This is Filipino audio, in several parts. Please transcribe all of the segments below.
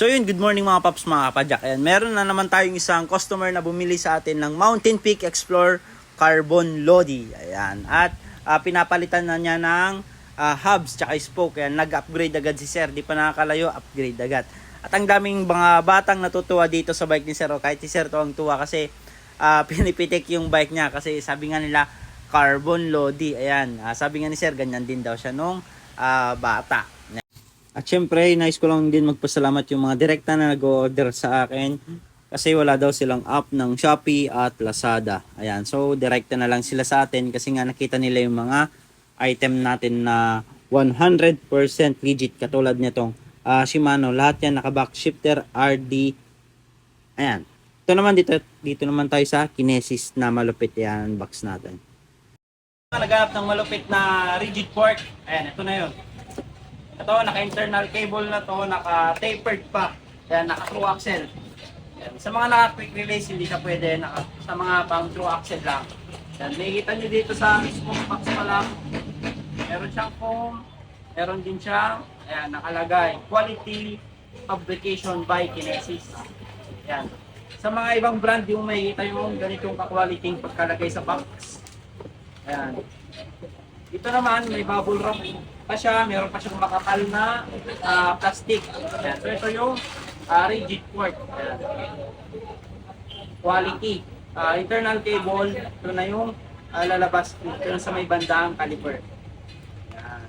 So yun, good morning mga paps, mga kapadyak. Ayan, meron na naman tayong isang customer na bumili sa atin ng Mountain Peak Explorer Carbon Lodi. Ayan, at pinapalitan na niya ng hubs tsaka spoke. Ayan, nag-upgrade agad si sir. Di pa nakakalayo, upgrade agad. At ang daming mga batang natutuwa dito sa bike ni sir. O, kahit si sir to ang tuwa kasi pinipitik yung bike niya. Kasi sabi nga nila, Carbon Lodi. Ayan, sabi nga ni sir, ganyan din daw siya nung bata. At syempre, nais ko lang din magpasalamat yung mga direkta na nag-order sa akin kasi wala daw silang app ng Shopee at Lazada. Ayan, so direkta na lang sila sa atin kasi nga nakita nila yung mga item natin na 100% legit katulad nitong Shimano. Lahat yan naka-back shifter RD. Ayan. Ito naman dito naman tayo sa Kinesis na malupit yan box natin. Naghanap ng malupit na rigid fork. Ayan, ito na yun. Ito, naka-internal cable na to, naka-tapered pa. Yan, naka-true axle. Yan. Sa mga naka-quick release, hindi siya pwede. Sa mga pang true axle lang. Yan, nakikita nyo dito sa spoke box pa lang. Meron siyang foam. Meron din siyang, ayan, nakalagay. Quality Fabrication by Kinesis. Yan. Sa mga ibang brand, yung makikita yung ganitong ka-quality pagkalagay sa box. Ayan. Ito naman, may bubble wrap pa siya, meron pa siyang makapal na plastic. Ayan. So ito yung rigid fork. Ayan. Quality. Internal cable, ito na yung lalabas dito sa may bandang caliper. Ayan.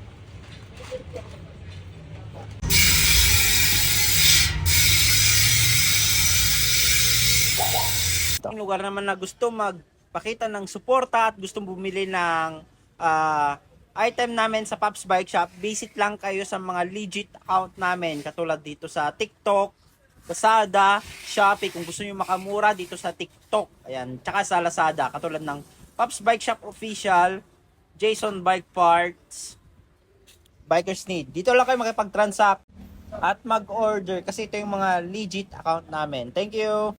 Ang lugar naman na gusto magpakita ng suporta at gustong bumili ng item namin sa Pops Bike Shop, visit lang kayo sa mga legit account namin katulad dito sa TikTok, Lazada, Shopee kung gusto niyo makamura dito sa TikTok. Ayan, tsaka sa Lazada katulad ng Pops Bike Shop Official, Jason Bike Parts, Bikers Need. Dito lang kayo makipag-transact at mag-order kasi ito yung mga legit account namin. Thank you.